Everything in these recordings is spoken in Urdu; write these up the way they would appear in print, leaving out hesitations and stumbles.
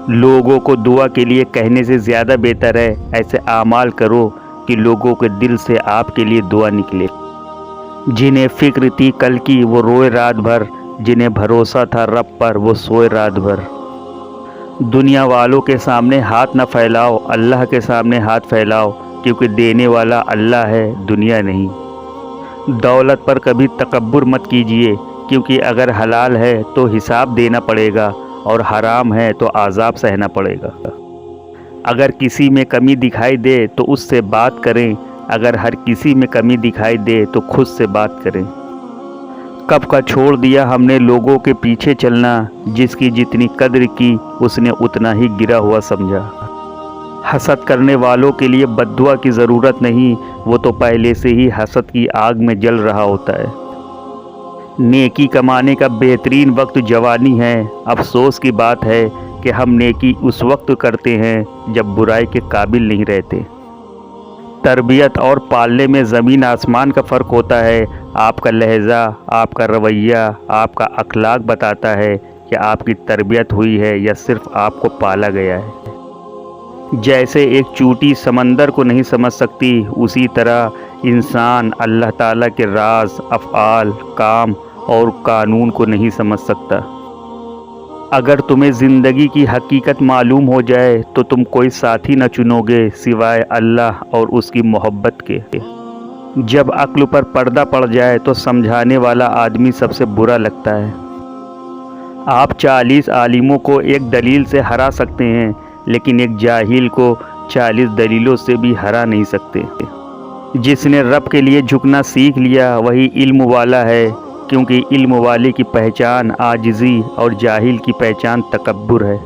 لوگوں کو دعا کے لیے کہنے سے زیادہ بہتر ہے ایسے اعمال کرو کہ لوگوں کے دل سے آپ کے لیے دعا نکلے۔ جنہیں فکر تھی کل کی وہ روئے رات بھر، جنہیں بھروسہ تھا رب پر وہ سوئے رات بھر۔ دنیا والوں کے سامنے ہاتھ نہ پھیلاؤ، اللہ کے سامنے ہاتھ پھیلاؤ، کیونکہ دینے والا اللہ ہے، دنیا نہیں۔ دولت پر کبھی تکبر مت کیجیے، کیونکہ اگر حلال ہے تو حساب دینا پڑے گا اور حرام ہے تو عذاب سہنا پڑے گا۔ اگر کسی میں کمی دکھائی دے تو اس سے بات کریں، اگر ہر کسی میں کمی دکھائی دے تو خود سے بات کریں۔ کب کا چھوڑ دیا ہم نے لوگوں کے پیچھے چلنا، جس کی جتنی قدر کی اس نے اتنا ہی گرا ہوا سمجھا۔ حسد کرنے والوں کے لیے بد دعا کی ضرورت نہیں، وہ تو پہلے سے ہی حسد کی آگ میں جل رہا ہوتا ہے۔ نیکی کمانے کا بہترین وقت جوانی ہے۔ افسوس کی بات ہے کہ ہم نیکی اس وقت کرتے ہیں جب برائی کے قابل نہیں رہتے۔ تربیت اور پالنے میں زمین آسمان کا فرق ہوتا ہے۔ آپ کا لہجہ، آپ کا رویہ، آپ کا اخلاق بتاتا ہے کہ آپ کی تربیت ہوئی ہے یا صرف آپ کو پالا گیا ہے۔ جیسے ایک چوٹی سمندر کو نہیں سمجھ سکتی، اسی طرح انسان اللہ تعالیٰ کے راز، افعال، کام اور قانون کو نہیں سمجھ سکتا۔ اگر تمہیں زندگی کی حقیقت معلوم ہو جائے تو تم کوئی ساتھی نہ چنو گے سوائے اللہ اور اس کی محبت کے۔ جب عقل پر پردہ پڑ جائے تو سمجھانے والا آدمی سب سے برا لگتا ہے۔ آپ 40 عالموں کو ایک دلیل سے ہرا سکتے ہیں، لیکن ایک جاہل کو 40 دلیلوں سے بھی ہرا نہیں سکتے۔ جس نے رب کے لیے جھکنا سیکھ لیا وہی علم والا ہے، کیونکہ علم والے کی پہچان عاجزی اور جاہل کی پہچان تکبر ہے۔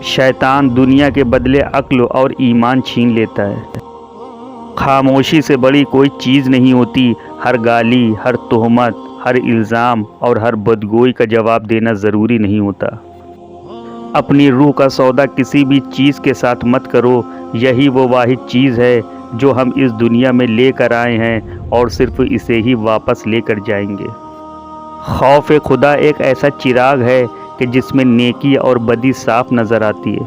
شیطان دنیا کے بدلے عقل اور ایمان چھین لیتا ہے۔ خاموشی سے بڑی کوئی چیز نہیں ہوتی۔ ہر گالی، ہر تہمت، ہر الزام اور ہر بدگوئی کا جواب دینا ضروری نہیں ہوتا۔ اپنی روح کا سودا کسی بھی چیز کے ساتھ مت کرو، یہی وہ واحد چیز ہے جو ہم اس دنیا میں لے کر آئے ہیں اور صرف اسے ہی واپس لے کر جائیں گے۔ خوف خدا ایک ایسا چراغ ہے کہ جس میں نیکی اور بدی صاف نظر آتی ہے۔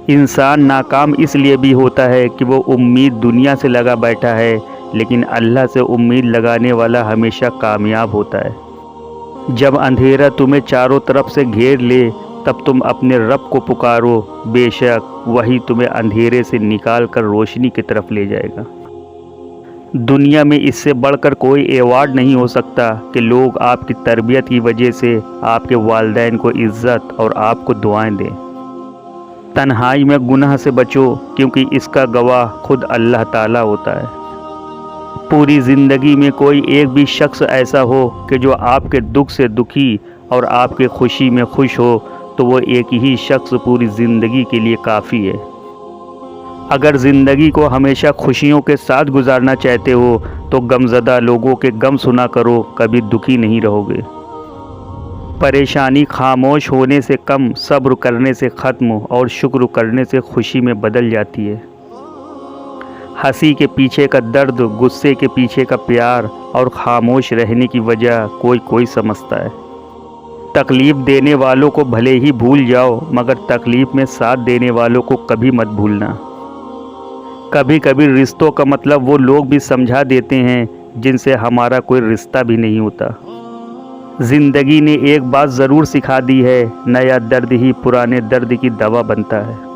انسان ناکام اس لیے بھی ہوتا ہے کہ وہ امید دنیا سے لگا بیٹھا ہے، لیکن اللہ سے امید لگانے والا ہمیشہ کامیاب ہوتا ہے۔ جب اندھیرا تمہیں چاروں طرف سے گھیر لے تب تم اپنے رب کو پکارو، بے شک وہی تمہیں اندھیرے سے نکال کر روشنی کی طرف لے جائے گا۔ دنیا میں اس سے بڑھ کر کوئی ایوارڈ نہیں ہو سکتا کہ لوگ آپ کی تربیت کی وجہ سے آپ کے والدین کو عزت اور آپ کو دعائیں دیں۔ تنہائی میں گناہ سے بچو، کیونکہ اس کا گواہ خود اللہ تعالیٰ ہوتا ہے۔ پوری زندگی میں کوئی ایک بھی شخص ایسا ہو کہ جو آپ کے دکھ سے دکھی اور آپ کے خوشی میں خوش ہو تو وہ ایک ہی شخص پوری زندگی کے لیے کافی ہے۔ اگر زندگی کو ہمیشہ خوشیوں کے ساتھ گزارنا چاہتے ہو تو غمزدہ لوگوں کے غم سنا کرو، کبھی دکھی نہیں رہو گے۔ پریشانی خاموش ہونے سے کم، صبر کرنے سے ختم اور شکر کرنے سے خوشی میں بدل جاتی ہے۔ ہنسی کے پیچھے کا درد، غصے کے پیچھے کا پیار اور خاموش رہنے کی وجہ کوئی سمجھتا ہے۔ تکلیف دینے والوں کو بھلے ہی بھول جاؤ، مگر تکلیف میں ساتھ دینے والوں کو کبھی مت بھولنا۔ کبھی کبھی رشتوں کا مطلب وہ لوگ بھی سمجھا دیتے ہیں جن سے ہمارا کوئی رشتہ بھی نہیں ہوتا۔ زندگی نے ایک بات ضرور سکھا دی ہے، نیا درد ہی پرانے درد کی دوا بنتا ہے۔